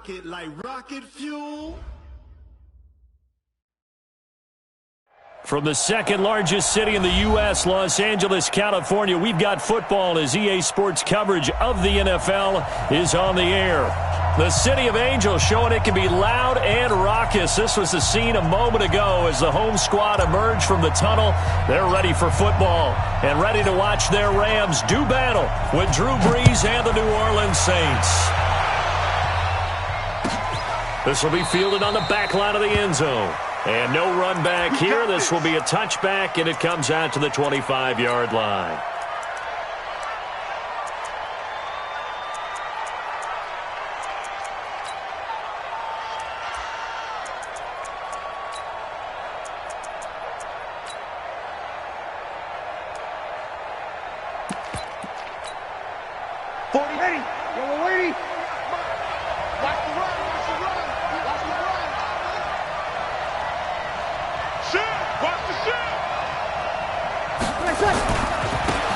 rocket like rocket fuel. From the second largest city in the U.S., Los Angeles, California, we've got football as EA Sports coverage of the NFL is on the air. The City of Angels showing it can be loud and raucous. This was the scene a moment ago as the home squad emerged from the tunnel. They're ready for football and ready to watch their Rams do battle with Drew Brees and the New Orleans Saints. This will be fielded on the back line of the end zone. And no run back here. This will be a touchback, and it comes out to the 25-yard line.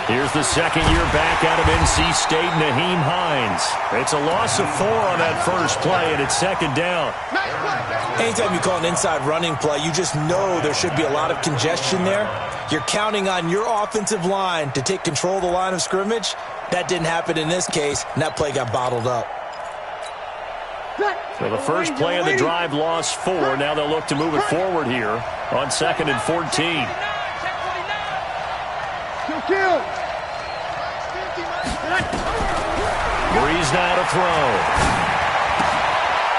Here's the second year back out of NC State, Nyheim Hines. It's a loss of 4 on that first play, and it's second down. Anytime you call an inside running play, you just know there should be a lot of congestion there. You're counting on your offensive line to take control of the line of scrimmage. That didn't happen in this case, and that play got bottled up. So the first play of the drive lost 4. Now they'll look to move it forward here on 2nd and 14. Brees now to throw.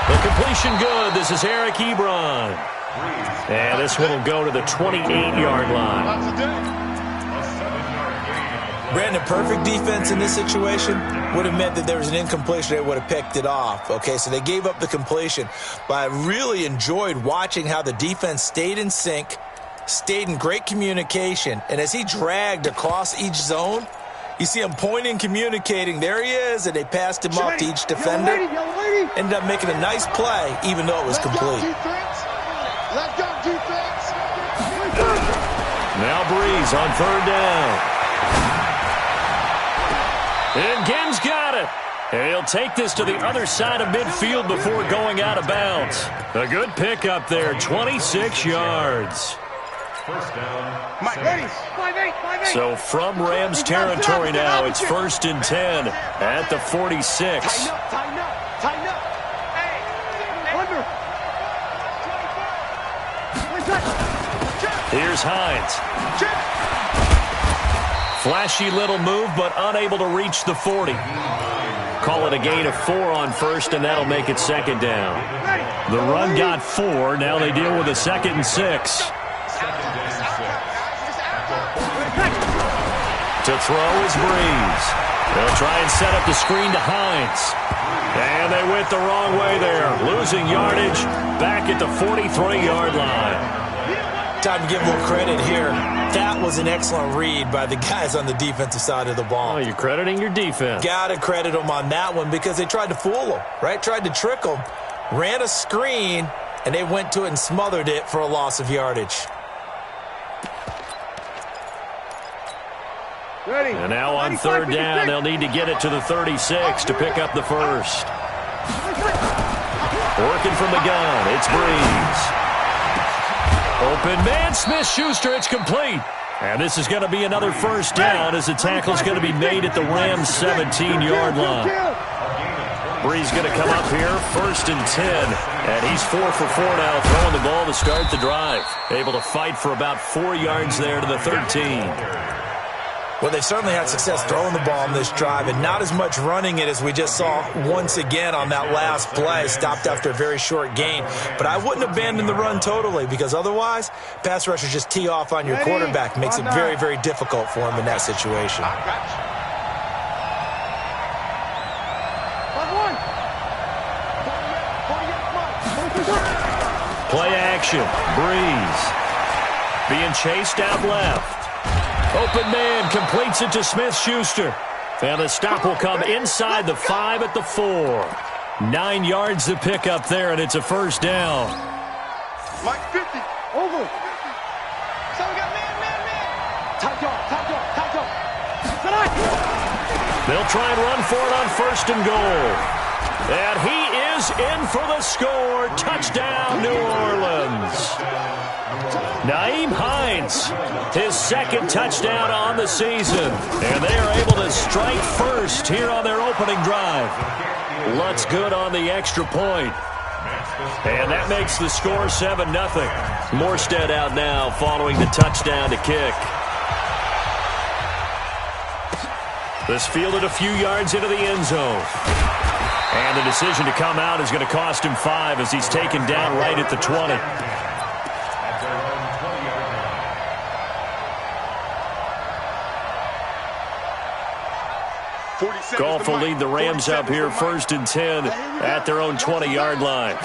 The completion good. This is Eric Ebron. And this one will go to the 28-yard line. Brandon, perfect defense in this situation would have meant that there was an incompletion. They would have picked it off. Okay, so they gave up the completion. But I really enjoyed watching how the defense stayed in sync, stayed in great communication. And as he dragged across each zone, you see him pointing, communicating. There he is, and they passed him up to each defender. Ended up making a nice play, even though it was complete. Now Brees on 3rd down. And Gibbs got it. And he'll take this to the other side of midfield before going out of bounds. A good pickup there, 26 yards. First down. So from Rams territory now, it's 1st and 10 at the 46. Tighten up. Here's Hines. Flashy little move, but unable to reach the 40. Call it a gain of 4 on 1st, and that'll make it 2nd down. The run got 4. Now they deal with a 2nd and 6. To throw is Brees. They'll try and set up the screen to Hines. And they went the wrong way there. Losing yardage back at the 43-yard line. Time to give a little credit here. That was an excellent read by the guys on the defensive side of the ball. Oh, you're crediting your defense. Got to credit them on that one because they tried to fool them, right? Tried to trick them. Ran a screen, and they went to it and smothered it for a loss of yardage. And now on 3rd down, they'll need to get it to the 36 to pick up the first. Working from the gun, it's Brees. Open man, Smith-Schuster, it's complete. And this is going to be another first down as the tackle's going to be made at the Rams' 17-yard line. Brees going to come up here, 1st and 10. And he's 4 for 4 now, throwing the ball to start the drive. Able to fight for about 4 yards there to the 13. Well, they've certainly had success throwing the ball on this drive and not as much running it as we just saw once again on that last play. Stopped after a very short gain. But I wouldn't abandon the run totally because otherwise, pass rushers just tee off on your quarterback. Makes it very, very difficult for him in that situation. Play action. Brees being chased out left. Open man completes it to Smith-Schuster. And the stop will come inside the 5 at the 4. 9 yards to pick up there, and it's a first down. Mike 50. Over. So we got man. Tight dog. They'll try and run for it on 1st and goal. And he is is in for the score. Touchdown, New Orleans. Nyheim Hines, his second touchdown on the season. And they are able to strike first here on their opening drive. Lutz good on the extra point. And that makes the score 7-0. Morstead out now following the touchdown to kick. This fielded a few yards into the end zone. And the decision to come out is going to cost him 5 as he's taken down right at the 20. Goff will lead the Rams up here 1st and 10 at their own 20-yard line.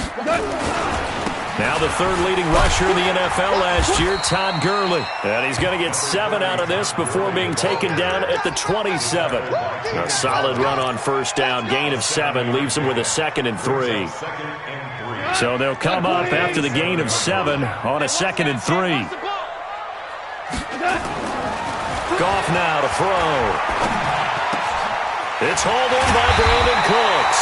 Now the third leading rusher in the NFL last year, Todd Gurley. And he's going to get 7 out of this before being taken down at the 27. A solid run on first down, gain of 7, leaves him with a 2nd and 3. So they'll come up after the gain of 7 on a 2nd and 3. Goff now to throw. It's hauled in by Brandon Cooks.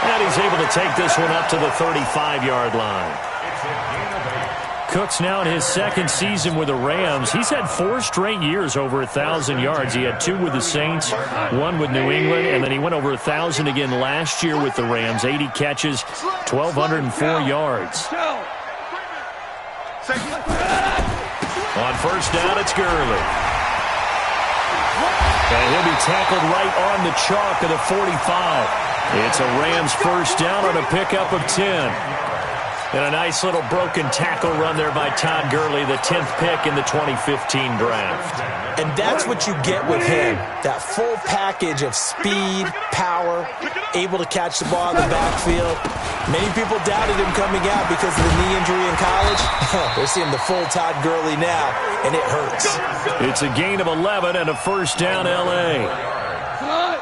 And he's able to take this one up to the 35-yard line. Cooks now in his 2nd season with the Rams. He's had 4 straight years over 1,000 yards. He had 2 with the Saints, 1 with New England, and then he went over 1,000 again last year with the Rams. 80 catches, 1,204 yards. On first down, it's Gurley. And he'll be tackled right on the chalk of the 45. It's a Rams first down on a pickup of 10. And a nice little broken tackle run there by Todd Gurley, the 10th pick in the 2015 draft. And that's what you get with him, that full package of speed, power, able to catch the ball in the backfield. Many people doubted him coming out because of the knee injury in college. They're seeing the full Todd Gurley now, and it hurts. It's a gain of 11 and a first down L.A.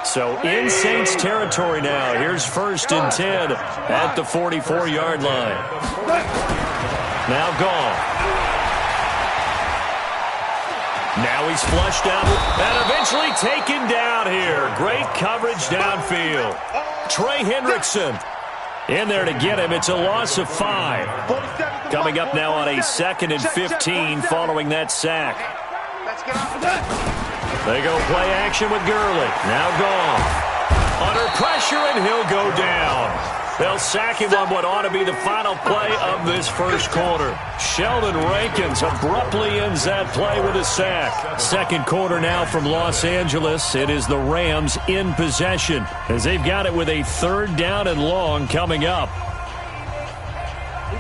So in Saints territory now. Here's 1st and 10 at the 44-yard line. Now Goff. Now he's flushed out and eventually taken down here. Great coverage downfield. Trey Hendrickson in there to get him. It's a loss of 5. Coming up now on a 2nd and 15 following that sack. They go play action with Gurley. Now Goff. Under pressure, and he'll go down. They'll sack him on what ought to be the final play of this first quarter. Sheldon Rankins abruptly ends that play with a sack. Second quarter now from Los Angeles. It is the Rams in possession as they've got it with a 3rd down and long coming up.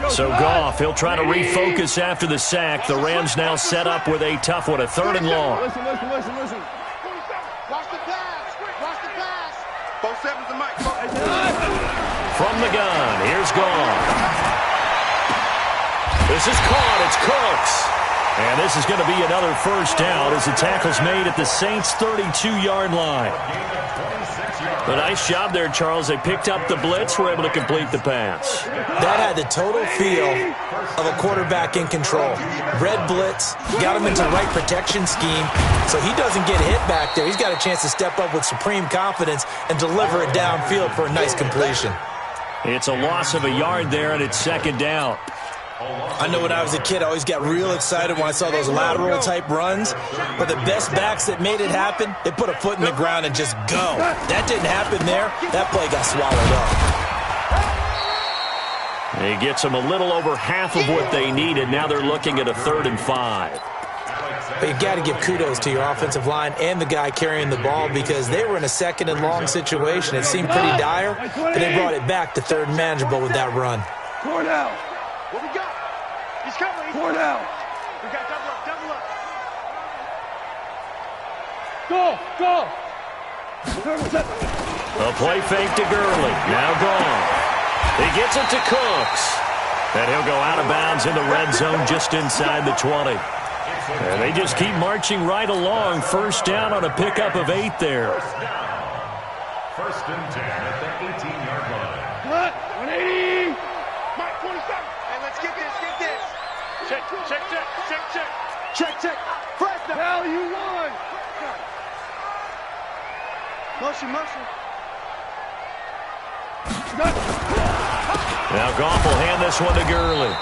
So Goff, he'll try to refocus after the sack. The Rams now set up with a tough one, a 3rd and long. Listen. Watch the pass. Watch the pass. Both 7's the mic. From the gun, here's Goff. This is caught. It's Cooks. And this is going to be another first down as the tackle's made at the Saints' 32-yard line. A nice job there, Charles. They picked up the blitz, were able to complete the pass. That had the total feel of a quarterback in control. Red blitz, got him into the right protection scheme, so he doesn't get hit back there. He's got a chance to step up with supreme confidence and deliver it downfield for a nice completion. It's a loss of a yard there, and it's 2nd down. I know when I was a kid, I always got real excited when I saw those lateral-type runs. But the best backs that made it happen, they put a foot in the ground and just go. That didn't happen there. That play got swallowed up. He gets them a little over half of what they needed. Now they're looking at a 3rd and 5. But you've got to give kudos to your offensive line and the guy carrying the ball because they were in a 2nd and long situation. It seemed pretty dire, but they brought it back to 3rd and manageable with that run. Four down. What we got? He's coming. 4 down. We got double up. Go. A play fake to Gurley. Now Goff. He gets it to Cooks. And he'll go out of bounds in the red zone just inside the 20. And they just keep marching right along. First down on a pickup of 8 there. 1st and 10 at the 18-yard line. Cut. 180. Mike 27. Hey, let's get this. Check. Fresno. Hell, you won. Motion. Now Goff will hand this one to Gurley.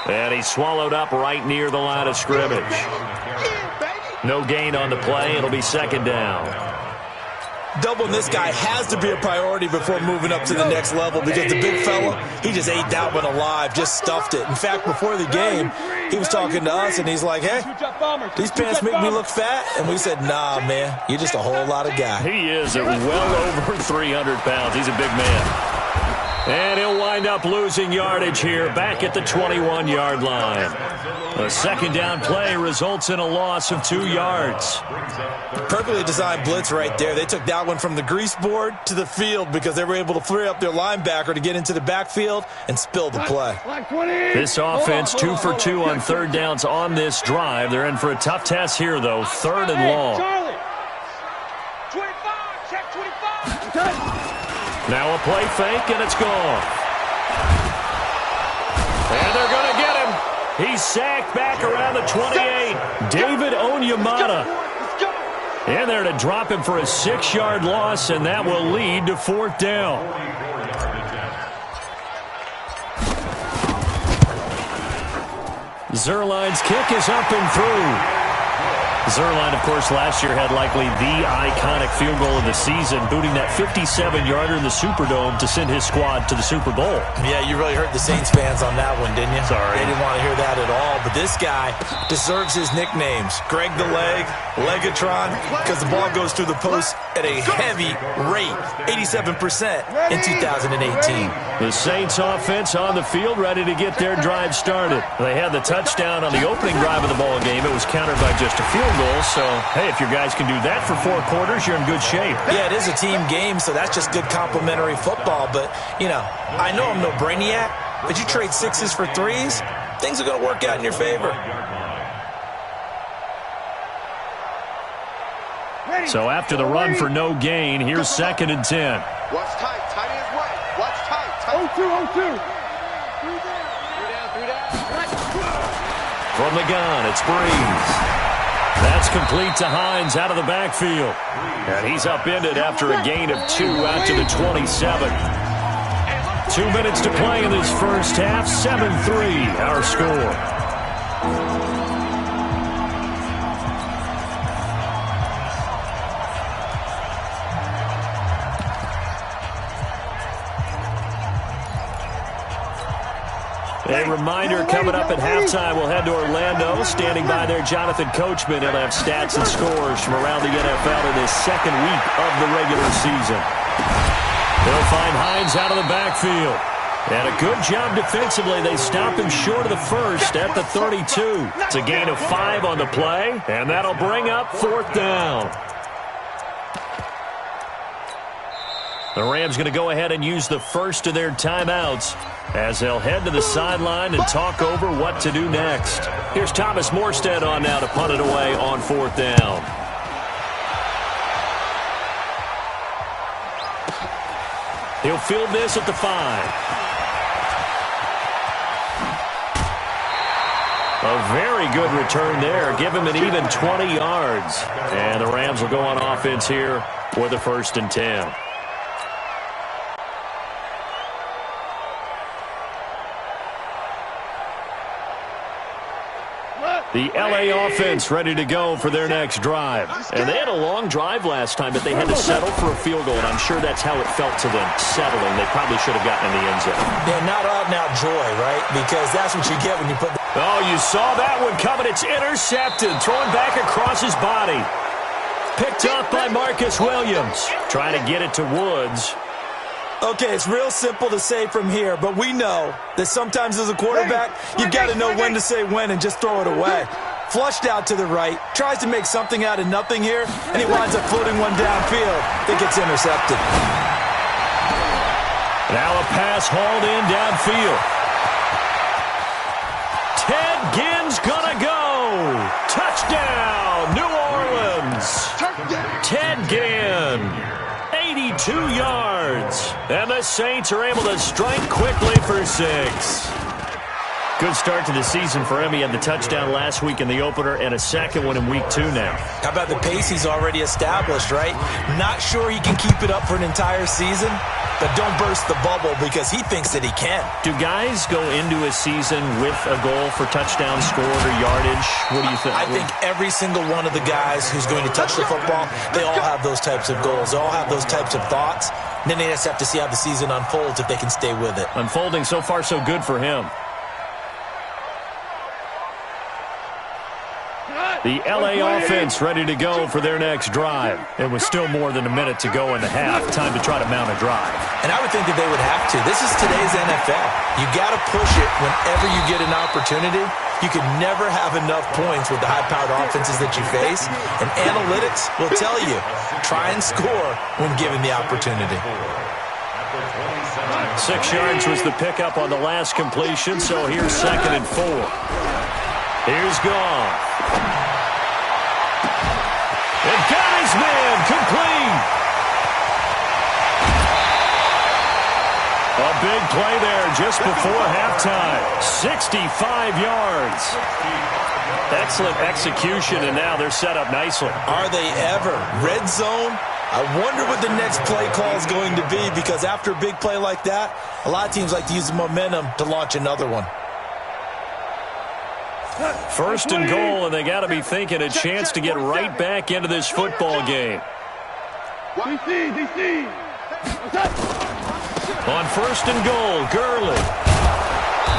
And he's swallowed up right near the line of scrimmage. No gain on the play. It'll be second down. Doubling this guy has to be a priority before moving up to the next level because the big fella, he just ate that one alive, just stuffed it. In fact, before the game, he was talking to us, and he's like, hey, these pants make me look fat? And we said, nah, man, you're just a whole lot of guy. He is at well over 300 pounds. He's a big man. And he'll wind up losing yardage here back at the 21-yard line. A second down play results in a loss of 2 yards. Perfectly designed blitz right there. They took that one from the grease board to the field because they were able to free up their linebacker to get into the backfield and spill the play. This offense 2 for 2 on third downs on this drive. They're in for a tough test here, though. Third and long. 25, check 25. Now a play fake, and it's gone. And they're going to get him. He's sacked back around the 28. David Onyemata in there to drop him for a 6-yard loss, and that will lead to fourth down. Zuerlein's kick is up and through. Zuerlein, of course, last year had likely the iconic field goal of the season, booting that 57-yarder in the Superdome to send his squad to the Super Bowl. Yeah, you really hurt the Saints fans on that one, didn't you? Sorry. They didn't want to hear that at all. But this guy deserves his nicknames. Greg the Leg, Legatron, because the ball goes through the post at a heavy rate, 87% in 2018. The Saints offense on the field, ready to get their drive started. They had the touchdown on the opening drive of the ball game. It was countered by just a field goal. So, hey, if your guys can do that for 4 quarters, you're in good shape. Yeah, it is a team game, so that's just good complimentary football. But, you know, I know I'm no brainiac, but you trade 6s for 3s, things are going to work out in your favor. So after the run for no gain, here's second and 10. Watch tight. Tight is right. Watch tight. 0-2. 3 down. From the gun, it's Breeze. That's complete to Hines out of the backfield. And he's upended after a gain of 2 out to the 27. 2 minutes to play in this first half. 7-3, our score. A reminder, coming up at halftime, we'll head to Orlando. Standing by there, Jonathan Coachman. He'll have stats and scores from around the NFL in his second week of the regular season. They'll find Hines out of the backfield. And a good job defensively. They stop him short of the first at the 32. It's a gain of 5 on the play, and that'll bring up fourth down. The Rams going to go ahead and use the first of their timeouts as they'll head to the sideline and talk over what to do next. Here's Thomas Morstead on now to punt it away on fourth down. He'll field this at the 5. A very good return there. Give him an even 20 yards. And the Rams will go on offense here for the first and 10. The L.A. offense ready to go for their next drive. And they had a long drive last time, but they had to settle for a field goal, and I'm sure that's how it felt to them, settling. They probably should have gotten in the end zone. Yeah, not out-and-out joy, right? Because that's what you get when you put the... Oh, you saw that one coming. It's intercepted, thrown back across his body. Picked up by Marcus Williams. Trying to get it to Woods. Okay, it's real simple to say from here, but we know that sometimes as a quarterback, you've got to know when to say when and just throw it away. Flushed out to the right, tries to make something out of nothing here, and he winds up floating one downfield that gets intercepted. Now a pass hauled in downfield. Ted Ginn's gonna go. Touchdown, New Orleans. Ted Ginn. 82 yards. And the Saints are able to strike quickly for 6. Good start to the season for him. He had the touchdown last week in the opener and a second one in week 2 now. How about the pace he's already established, right? Not sure he can keep it up for an entire season, but don't burst the bubble because he thinks that he can. Do guys go into a season with a goal for touchdown scored or yardage? What do you think? I think every single one of the guys who's going to touch the football, they all have those types of goals. They all have those types of thoughts. And then they just have to see how the season unfolds if they can stay with it. Unfolding so far so good for him. The LA offense ready to go for their next drive. It was still more than a minute to go in the half. Time to try to mount a drive. And I would think that they would have to. This is today's NFL. You got to push it whenever you get an opportunity. You can never have enough points with the high-powered offenses that you face. And analytics will tell you, try and score when given the opportunity. 6 yards was the pickup on the last completion, so here's 2nd and 4. Here's Goff. And got his man complete. A big play there just before halftime. 65 yards. Excellent execution, and now they're set up nicely. Are they ever? Red zone? I wonder what the next play call is going to be, because after a big play like that, a lot of teams like to use the momentum to launch another one. 1st and goal, and they got to be thinking a chance to get right back into this football game. On 1st and goal, Gurley.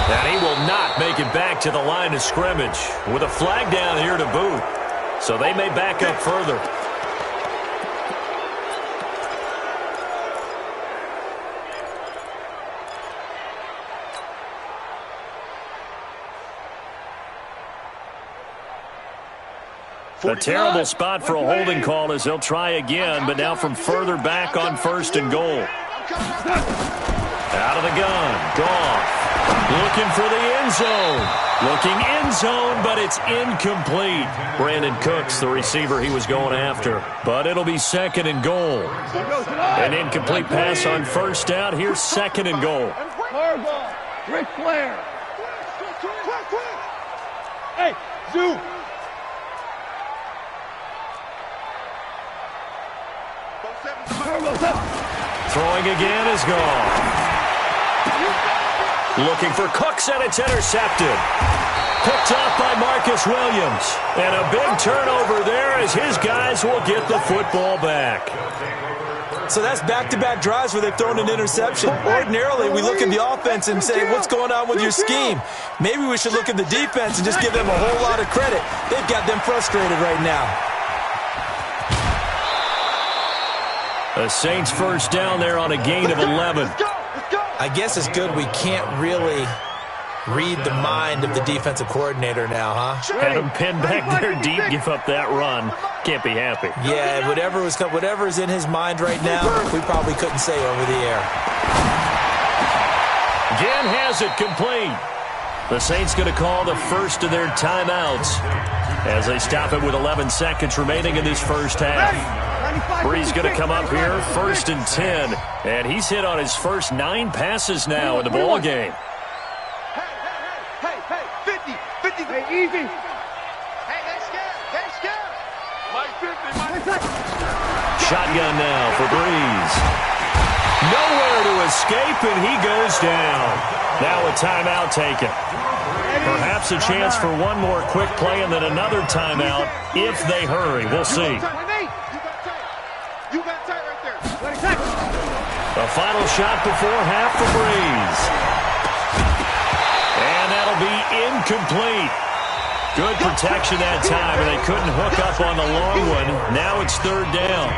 And he will not make it back to the line of scrimmage with a flag down here to boot. So they may back up further. A terrible spot for a holding call as they'll try again, but now from further back on 1st and goal. Out of the gun, Goff. Looking for the end zone. Looking end zone, but it's incomplete. Brandon Cooks, the receiver he was going after. But it'll be 2nd and goal. An incomplete pass on 1st down. Here's 2nd and goal. Ric Flair. Hey, Zoo. Throwing again is gone. Looking for Cooks, and it's intercepted. Picked off by Marcus Williams. And a big turnover there as his guys will get the football back. So that's back-to-back drives where they've thrown an interception. Ordinarily, we look at the offense and say, what's going on with your scheme? Maybe we should look at the defense and just give them a whole lot of credit. They've got them frustrated right now. The Saints 1st down there on a gain of 11. I guess it's good we can't really read the mind of the defensive coordinator now, huh? Had him pinned back there deep, give up that run. Can't be happy. Yeah, whatever's in his mind right now, we probably couldn't say over the air. Again has it complete. The Saints going to call the first of their timeouts as they stop it with 11 seconds remaining in this first half. Bree's going to come up here, 1st and 10, and he's hit on his first 9 passes now in the ball game. Hey, 50, hey, easy. Hey, they scared. Mike 50, Shotgun now for Breeze. Nowhere to escape, and he goes down. Now a timeout taken. Perhaps a chance for one more quick play and then another timeout if they hurry. We'll see. You got tight right there. The final shot before half for Breeze. And that'll be incomplete. Good protection that time, and they couldn't hook up on the long one. Now it's 3rd down.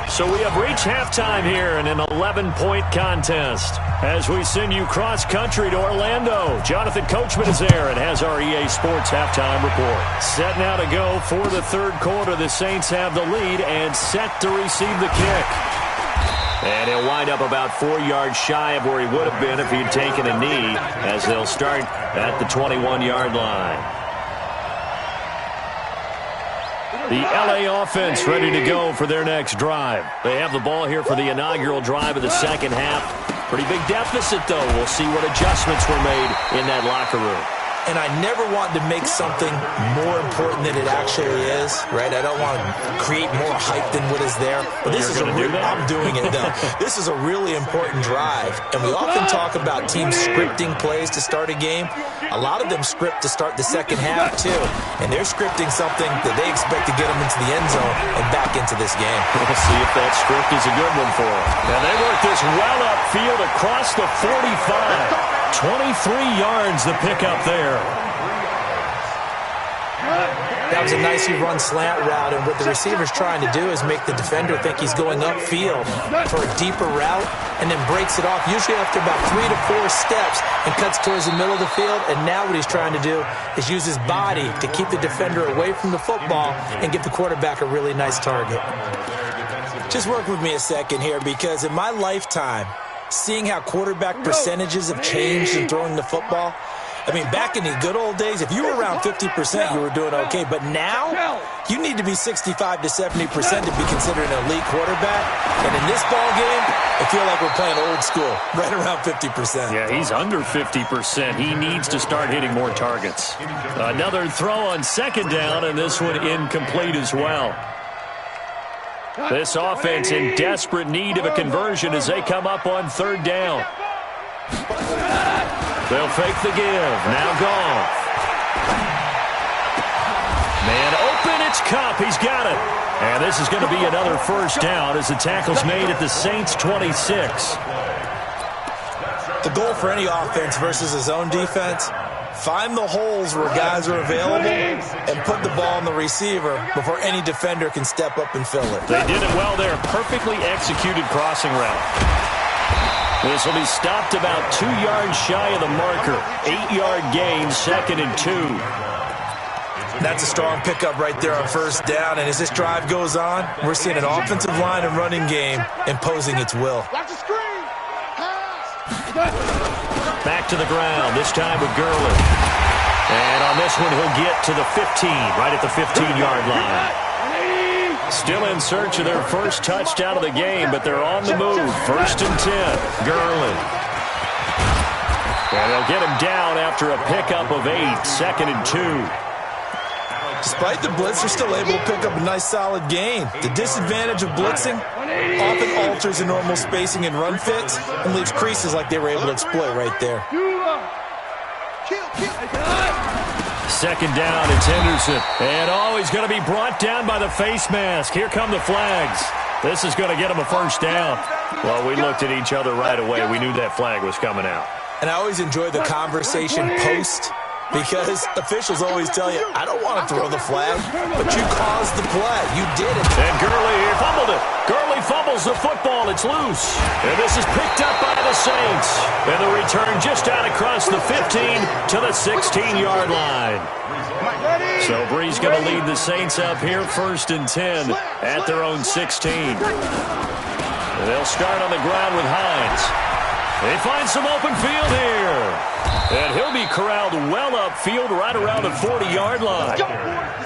So we have reached halftime here in an 11-point contest. As we send you cross-country to Orlando, Jonathan Coachman is there and has our EA Sports halftime report. Set now to go for the 3rd quarter. The Saints have the lead and set to receive the kick. And he'll wind up about 4 yards shy of where he would have been if he had taken a knee, as they'll start at the 21-yard line. The LA offense ready to go for their next drive. They have the ball here for the inaugural drive of the second half. Pretty big deficit, though. We'll see what adjustments were made in that locker room. and I never want to make something more important than it actually is, right? I don't want to create more hype than what is there. But this is I'm doing it, though. This is a really important drive, and we often talk about teams scripting plays to start a game. A lot of them script to start the second half, too, and they're scripting something that they expect to get them into the end zone and back into this game. We'll see if that script is a good one for them. And they work this well upfield across the 45. 23 yards the pickup there. That was a nicely run slant route, and what the receiver's trying to do is make the defender think he's going upfield for a deeper route and then breaks it off, usually after about 3 to 4 steps, and cuts towards the middle of the field. And now what he's trying to do is use his body to keep the defender away from the football and give the quarterback a really nice target. Just work with me a second here, because in my lifetime, seeing how quarterback percentages have changed in throwing the football, I mean, back in the good old days, if you were around 50%, you were doing okay. But now, you need to be 65 to 70% to be considered an elite quarterback. And in this ball game, I feel like we're playing old school, right around 50%. Yeah, he's under 50%. He needs to start hitting more targets. Another throw on second down, and this one incomplete as well. This offense in desperate need of a conversion as they come up on third down. They'll fake the give. Now Goff. Man open, it's Kupp. He's got it. And this is going to be another first down as the tackle's made at the Saints' 26. The goal for any offense versus his own defense, find the holes where guys are available and put the ball on the receiver before any defender can step up and fill it. They did it well there. Perfectly executed crossing route. This will be stopped about 2 yards shy of the marker. 8-yard gain, 2nd and 2. That's a strong pickup right there on first down. And as this drive goes on, we're seeing an offensive line and running game imposing its will. Back to the ground, this time with Gurley. And on this one, he'll get to the 15, right at the 15-yard line. Still in search of their first touchdown of the game, but they're on the move. 1st and 10, Gurley. And they'll get him down after a pickup of 8, 2nd and 2. Despite the blitz, they're still able to pick up a nice solid gain. The disadvantage of blitzing often alters the normal spacing and run fits and leaves creases like they were able to exploit right there. 2nd down, it's Henderson. And he's going to be brought down by the face mask. Here come the flags. This is going to get him a first down. Well, we looked at each other right away. We knew that flag was coming out. And I always enjoy the conversation post, because officials always tell you, I don't want to throw the flag, but you caused the play. You did it. And Gurley fumbled it. Gurley fumbles the football. It's loose. And this is picked up by the Saints. And the return just out across the 15 to the 16-yard line. So Bree's going to lead the Saints up here, 1st and 10 at their own 16. And they'll start on the ground with Hines. They find some open field here. And he'll be corralled well upfield right around the 40-yard line.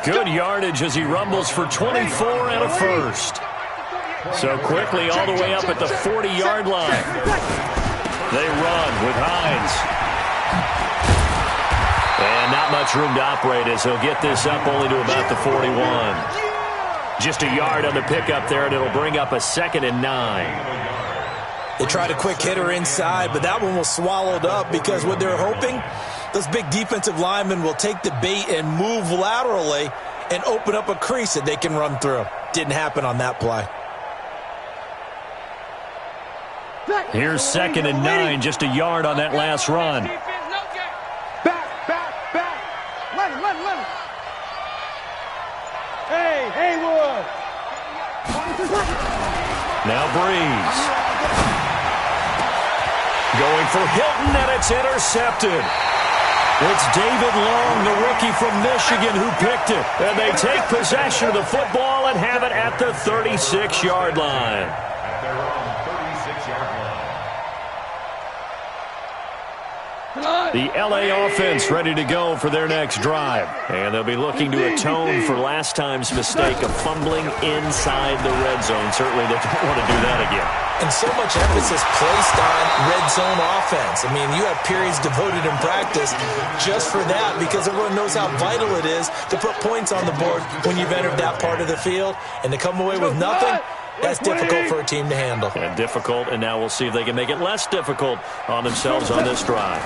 Good yardage as he rumbles for 24 and a first. So quickly all the way up at the 40-yard line. They run with Hines. And not much room to operate as he'll get this up only to about the 41. Just a yard on the pickup there, and it'll bring up a 2nd and 9. They tried a quick hitter inside, but that one was swallowed up because what they're hoping, those big defensive linemen will take the bait and move laterally and open up a crease that they can run through. Didn't happen on that play. Here's 2nd and 9, just a yard on that last run. Now Breeze. Going for Hilton, and it's intercepted. It's David Long, the rookie from Michigan, who picked it. And they take possession of the football and have it at the 36-yard line. At their own 36-yard line. The LA offense ready to go for their next drive. And they'll be looking to atone for last time's mistake of fumbling inside the red zone. Certainly they don't want to do that again. And so much emphasis placed on red zone offense. I mean, you have periods devoted in practice just for that because everyone knows how vital it is to put points on the board when you've entered that part of the field. And to come away with nothing, that's difficult for a team to handle. And difficult, and now we'll see if they can make it less difficult on themselves on this drive.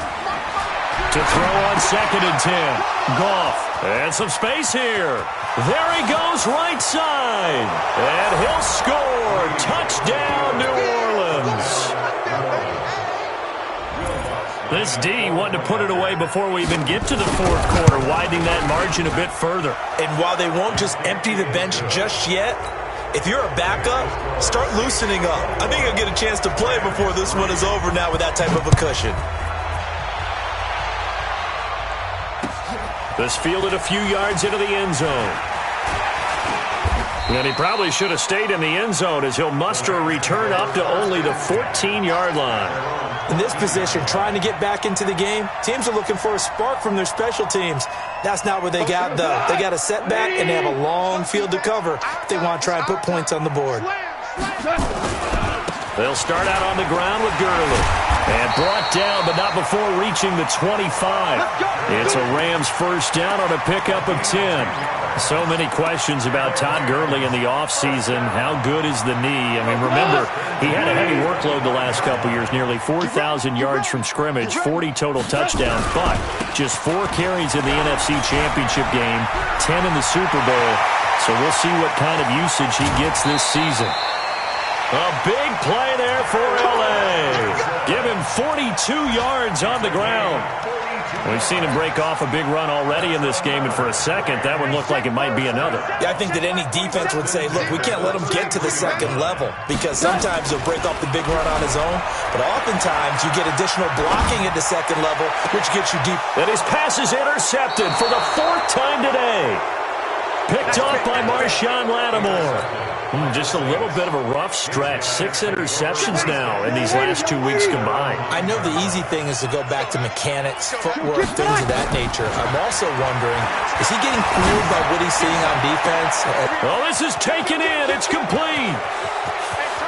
To throw on 2nd and 10. Goff. And some space here. There he goes right side. And he'll score. Touchdown, New Orleans. This D wanting to put it away before we even get to the 4th quarter, widening that margin a bit further. And while they won't just empty the bench just yet, if you're a backup, start loosening up. I think you'll get a chance to play before this one is over now with that type of a cushion. This fielded a few yards into the end zone. And he probably should have stayed in the end zone as he'll muster a return up to only the 14-yard line. In this position, trying to get back into the game, teams are looking for a spark from their special teams. That's not what they got, though. They got a setback, and they have a long field to cover if they want to try and put points on the board. They'll start out on the ground with Gurley. And brought down, but not before reaching the 25. It's a Rams first down on a pickup of 10. So many questions about Todd Gurley in the offseason. How good is the knee? I mean, remember, he had a heavy workload the last couple years, nearly 4,000 yards from scrimmage, 40 total touchdowns, but just 4 carries in the NFC Championship game, 10 in the Super Bowl. So we'll see what kind of usage he gets this season. A big play there for L.A. Give him 42 yards on the ground. We've seen him break off a big run already in this game, and for a second, that one looked like it might be another. Yeah, I think that any defense would say, look, we can't let him get to the second level because sometimes he'll break off the big run on his own, but oftentimes you get additional blocking at the second level, which gets you deep. And his pass is intercepted for the 4th time today. Picked off by Marshawn Lattimore. Just a little bit of a rough stretch. 6 interceptions now in these last 2 weeks combined. I know the easy thing is to go back to mechanics, footwork, things of that nature. I'm also wondering, is he getting fooled by what he's seeing on defense? Oh, this is taken in. It's complete.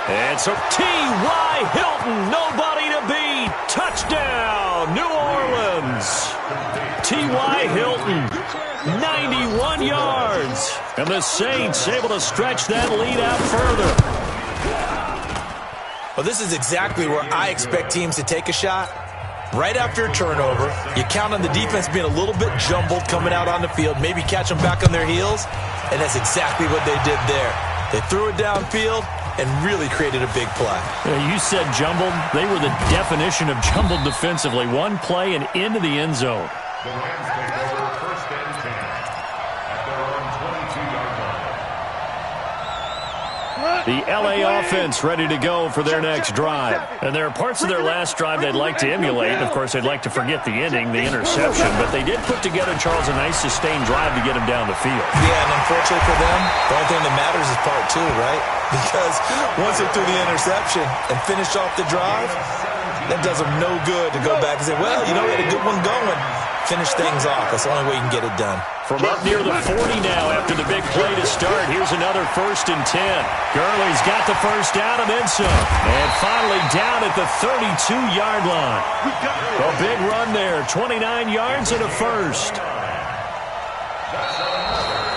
And so T.Y. Hilton, nobody to beat. Touchdown, New Orleans. T.Y. Hilton, 91 yards. And the Saints able to stretch that lead out further. Well, this is exactly where I expect teams to take a shot. Right after a turnover, you count on the defense being a little bit jumbled coming out on the field, maybe catch them back on their heels, and that's exactly what they did there. They threw it downfield and really created a big play. You said jumbled. They were the definition of jumbled defensively. One play and into the end zone. The Rams take over 1st and 10 at their own 22-yard line. The L.A. offense ready to go for their next drive. And there are parts of their last drive they'd like to emulate. And, of course, they'd like to forget the ending, the interception. But they did put together, Charles, a nice sustained drive to get them down the field. Yeah, and unfortunately for them, the only thing that matters is part 2, right? Because once they threw the interception and finished off the drive, that does them no good to go back and say, well, you know, we had a good one going. Finish things off. That's the only way you can get it done. From up near the 40 now after the big play to start. Here's another 1st and 10. Gurley's got the first down and then some. And finally down at the 32-yard line. A big run there. 29 yards and a first.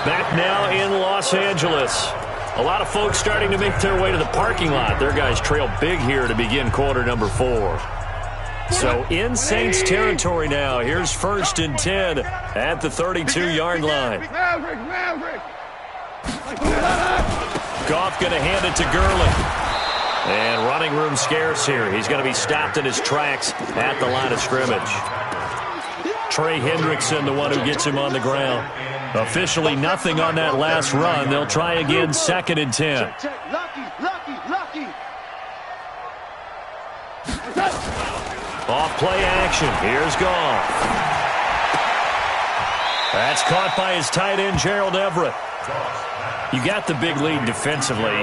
Back now in Los Angeles. A lot of folks starting to make their way to the parking lot. Their guys trail big here to begin quarter number 4. So in Saints territory now. Here's 1st and 10 at the 32-yard line. Goff going to hand it to Gurley. And running room scarce here. He's going to be stopped in his tracks at the line of scrimmage. Trey Hendrickson, the one who gets him on the ground. Officially nothing on that last run. They'll try again 2nd and 10. Off play action. Here's Goff. That's caught by his tight end, Gerald Everett. You got the big lead defensively.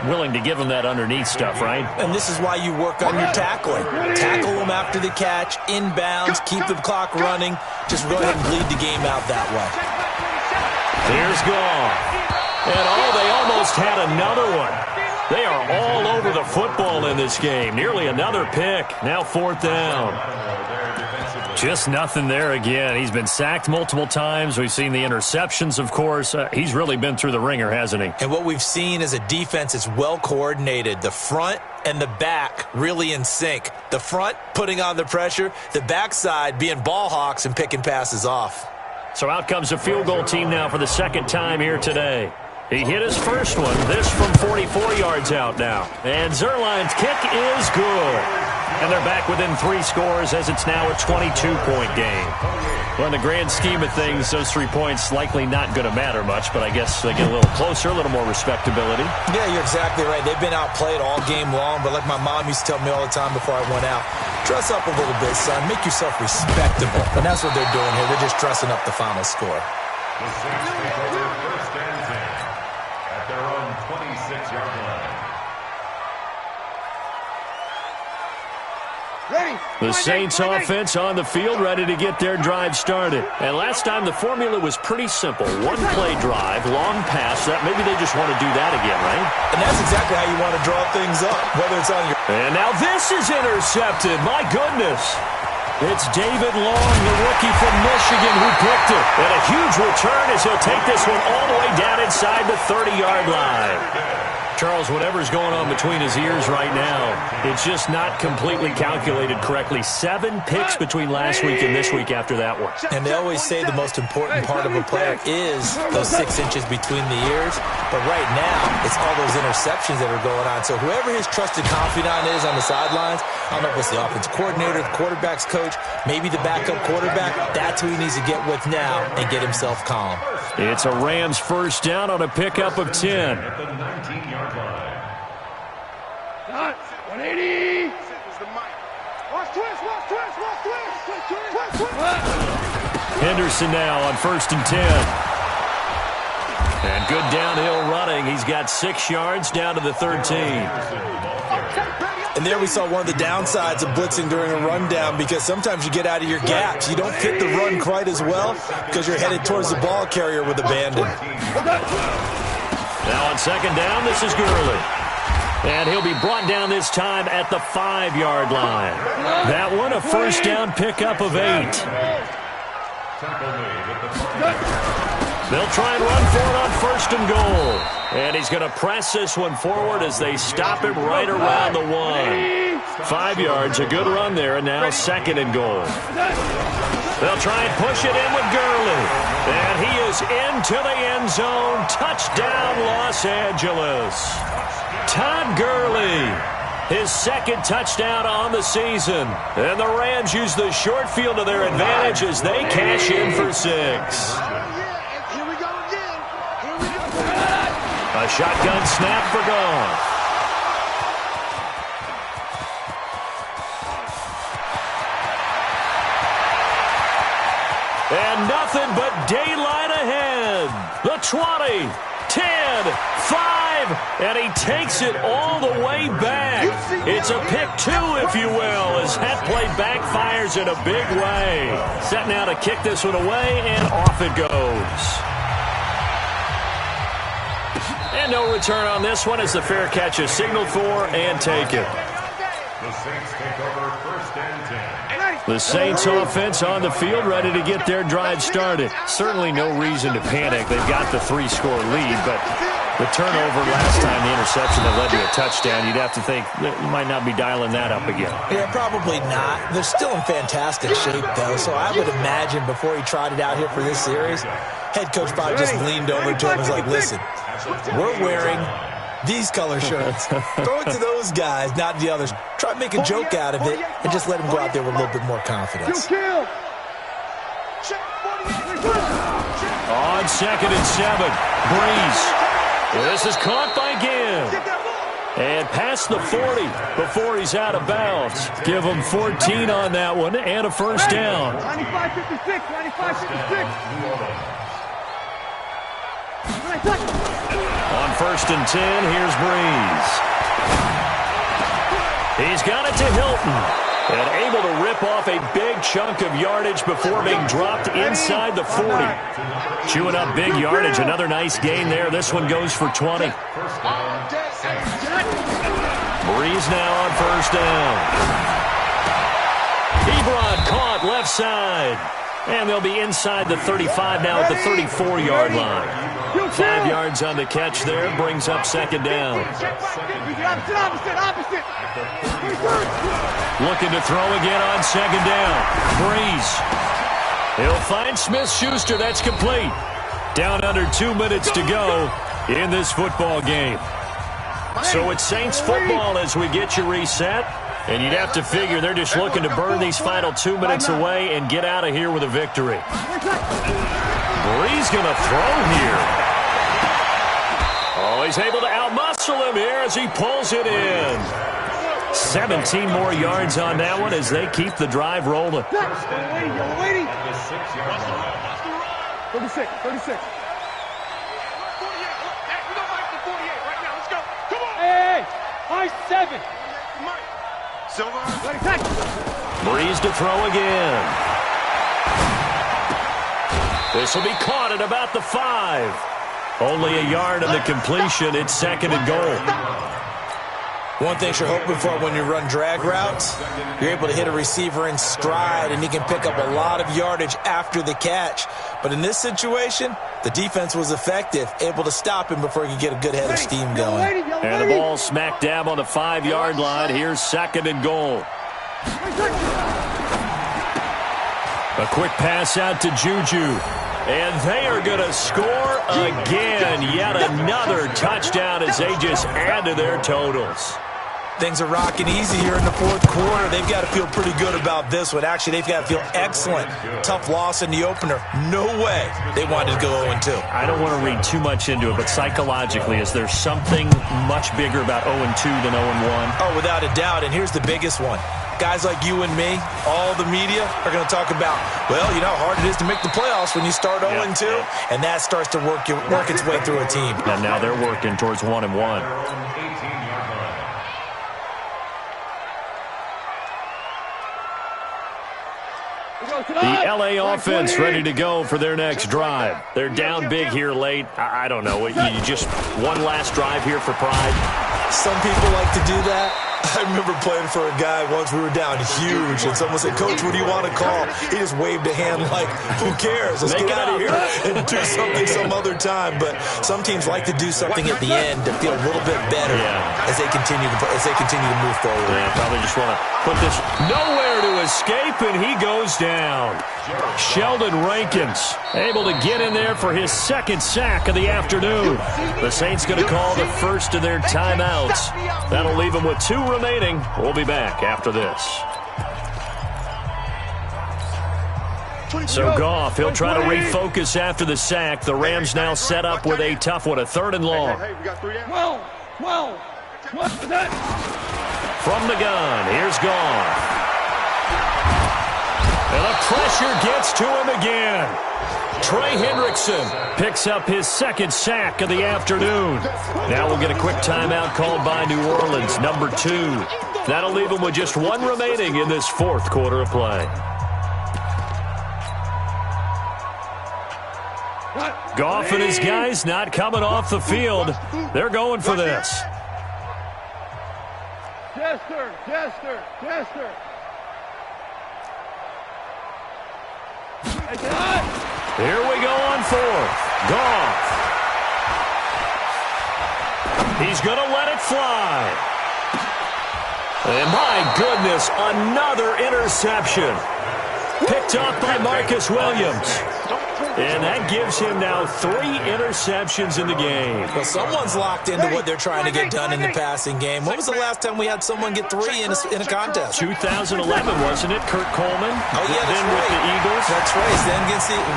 Willing to give him that underneath stuff, right? And this is why you work on your tackling. Tackle them after the catch, inbounds, keep the clock running. Just go ahead and bleed the game out that way. Here's Goff. And they almost had another one. They are all over the football in this game. Nearly another pick. Now 4th down. Just nothing there again. He's been sacked multiple times. We've seen the interceptions, of course. He's really been through the ringer, hasn't he? And what we've seen is a defense that's well coordinated. The front and the back really in sync. The front putting on the pressure. The backside being ball hawks and picking passes off. So out comes a field goal team now for the second time here today. He hit his first one. This from 44 yards out now. And Zerline's kick is good. And they're back within 3 scores as it's now a 22-point game. Well, in the grand scheme of things, those 3 points likely not going to matter much, but I guess they get a little closer, a little more respectability. Yeah, you're exactly right. They've been outplayed all game long, but like my mom used to tell me all the time before I went out, dress up a little bit, son. Make yourself respectable. And that's what they're doing here. They're just dressing up the final score. The Saints take over 1st and 10 at their own 26-yard line. The Saints offense on the field, ready to get their drive started. And last time the formula was pretty simple. 1-play drive, long pass. That maybe they just want to do that again, right? And that's exactly how you want to draw things up, whether it's on your... And now this is intercepted. My goodness. It's David Long, the rookie from Michigan, who picked it. And a huge return as he'll take this one all the way down inside the 30-yard line. Charles, whatever's going on between his ears right now, it's just not completely calculated correctly. 7 picks between last week and this week after that one. And they always say the most important part of a player is those 6 inches between the ears. But right now, it's all those interceptions that are going on. So whoever his trusted confidant is on the sidelines, I don't know if it's the offense coordinator, the quarterback's coach, maybe the backup quarterback, that's who he needs to get with now and get himself calm. It's a Rams first down on a pickup of 10. At the 19-yard line. 180. Watch twist, watch twist, watch twist. Twist, twist. Henderson now on 1st and 10. And good downhill running. He's got 6 yards down to the 13. And there we saw one of the downsides of blitzing during a rundown, because sometimes you get out of your gaps. You don't fit the run quite as well because you're headed towards the ball carrier with abandon. Now on 2nd down, this is Gurley. And he'll be brought down this time at the 5-yard line. That one, a first down pickup of 8. They'll try and run for it on 1st and goal. And he's going to press this one forward as they stop him right around the 1. 5 yards, a good run there, and now 2nd and goal. They'll try and push it in with Gurley. And he is into the end zone. Touchdown, Los Angeles. Todd Gurley, his 2nd touchdown on the season. And the Rams use the short field to their advantage as they cash in for 6. A shotgun snap for Goff. And nothing but daylight ahead. The 20, 10, 5, and he takes it all the way back. It's a pick 2, if you will, as that play backfires in a big way. Set now to kick this one away, and off it goes. And no return on this one as the fair catch is signaled for and taken. The Saints take over 1st and 10. The Saints offense on the field ready to get their drive started. Certainly no reason to panic. They've got the 3-score lead, but the turnover last time, the interception that led to a touchdown, you'd have to think that you might not be dialing that up again. Yeah, probably not. They're still in fantastic shape, though, so I would imagine before he trotted out here for this series, head coach probably just leaned over to him and was like, listen, we're wearing these color shirts. Throw it to those guys, not the others. Try to make a joke out of it and just let them go out there with a little bit more confidence. On 2nd and 7, Breeze. This is caught by Gibb. And past the 40 before he's out of bounds. Give him 14 on that one and a first down. 95-56, 95-56. On 1st and 10, here's Breeze. He's got it to Hilton. And able to rip off a big chunk of yardage before being dropped inside the 40. Chewing up big yardage. Another nice gain there. This one goes for 20. Breeze now on first down. Ebron caught left side. And they'll be inside the 35 now at the 34-yard line. 5 yards on the catch there, brings up second down. Looking to throw again on second down. Breeze. He'll find Smith-Schuster. That's complete. Down under 2 minutes to go in this football game. So it's Saints football as we get you reset. And you'd have to figure they're just looking to burn these final 2 minutes away and get out of here with a victory. Breeze going to throw here. Oh, he's able to outmuscle him here as he pulls it in. 17 more yards on that one as they keep the drive rolling. 36. Hey, high 7. Breeze to throw again. This will be caught at about the 5. Only a yard on the completion. It's second and goal. One thing you're hoping for when you run drag routes, you're able to hit a receiver in stride, and he can pick up a lot of yardage after the catch. But in this situation, the defense was effective, able to stop him before he could get a good head of steam going. And the ball smack dab on the 5-yard line. Here's second and goal. A quick pass out to Juju. And they are going to score again. Yet another touchdown as they just add to their totals. Things are rocking easy here in the fourth quarter. They've got to feel pretty good about this one. Actually, they've got to feel excellent. Tough loss in the opener. No way they wanted to go 0-2. I don't want to read too much into it, but psychologically, is there something much bigger about 0-2 than 0-1? Oh, without a doubt. And here's the biggest one. Guys like you and me, all the media, are going to talk about, well, you know how hard it is to make the playoffs when you start 0-2, and that starts to work its way through a team. And now they're working towards 1-1. The LA offense ready to go for their next drive. They're down big here late. I don't know. You just one last drive here for pride. Some people like to do that. I remember playing for a guy once. We were down huge, and someone said, "Coach, what do you want to call?" He just waved a hand like, "Who cares? Let's get out of here and do something some other time." But some teams like to do something at the end to feel a little bit better as they continue to move forward. Yeah, probably just want to put this nowhere to escape, and he goes down. Sheldon Rankins able to get in there for his second sack of the afternoon. The Saints going to call the first of their timeouts. That'll leave them with 2 remaining. We'll be back after this. So Goff, he'll try to refocus after the sack. The Rams now set up with a tough one, a 3rd and long. From the gun, here's Goff. And the pressure gets to him again. Trey Hendrickson picks up his second sack of the afternoon. Now we'll get a quick timeout called by New Orleans, number 2. That'll leave them with just 1 remaining in this 4th quarter of play. Goff and his guys not coming off the field. They're going for this. Jester. Here we go on 4th. Goff. He's going to let it fly. And my goodness, another interception. Picked off by Marcus Williams. And that gives him now 3 interceptions in the game. Well, someone's locked into what they're trying to get done in the passing game. When was the last time we had someone get 3 in a contest? 2011, wasn't it? Kurt Coleman? Oh, yeah, that's then right. with the Eagles? That's right. Then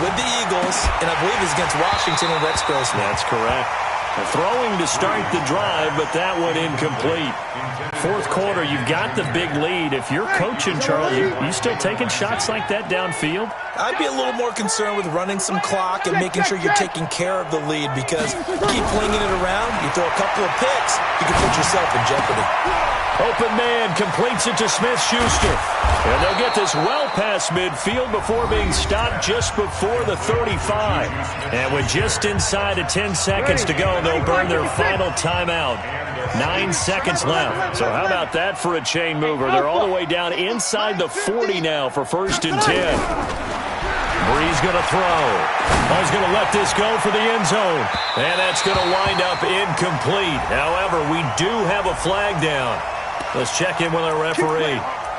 with the Eagles, and I believe it's against Washington and Rex Grossman. That's correct. Throwing to start the drive, but that one incomplete. 4th quarter, you've got the big lead. If you're coaching, Charles, you still taking shots like that downfield? I'd be a little more concerned with running some clock and making sure you're taking care of the lead, because you keep flinging it around, you throw a couple of picks, you can put yourself in jeopardy. Open man completes it to Smith-Schuster. And they'll get this well past midfield before being stopped just before the 35. And with just inside of 10 seconds to go, they'll burn their final timeout. 9 seconds left. So how about that for a chain mover? They're all the way down inside the 40 now for 1st and 10. Bree's going to throw. He's going to let this go for the end zone. And that's going to wind up incomplete. However, we do have a flag down. Let's check in with our referee.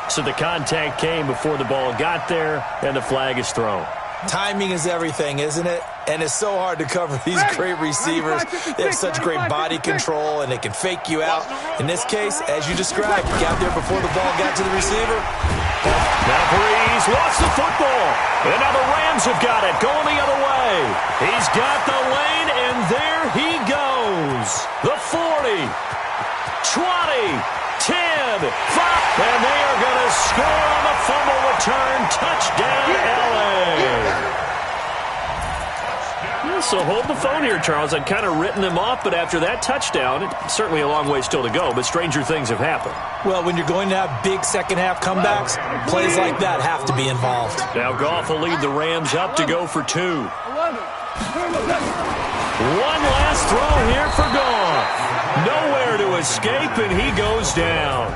So the contact came before the ball got there, and the flag is thrown. Timing is everything, isn't it? And it's so hard to cover these great receivers. They have such great body control, and they can fake you out. In this case, as you described, got there before the ball got to the receiver. Now Breeze lost the football. And now the Rams have got it, going the other way. He's got the lane, and there he goes. The 40, 20, 10, 5, and they are going to score on the fumble return. Touchdown, L.A. So hold the phone here, Charles. I'd kind of written them off, but after that touchdown, it's certainly a long way still to go, but stranger things have happened. Well, when you're going to have big second-half comebacks, plays like that have to be involved. Now Goff will lead the Rams up to go for 2. One last throw here for Goff. Nowhere to escape, and he goes down.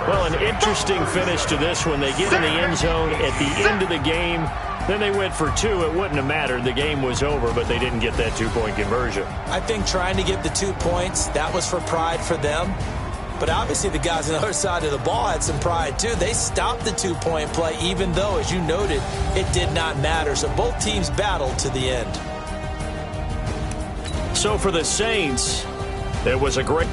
Well, an interesting finish to this one. They get in the end zone at the end of the game. Then they went for 2. It wouldn't have mattered. The game was over, but they didn't get that 2-point conversion. I think trying to get the 2 points, that was for pride for them. But obviously the guys on the other side of the ball had some pride too. They stopped the 2-point play, even though, as you noted, it did not matter. So both teams battled to the end. So for the Saints, it was a great...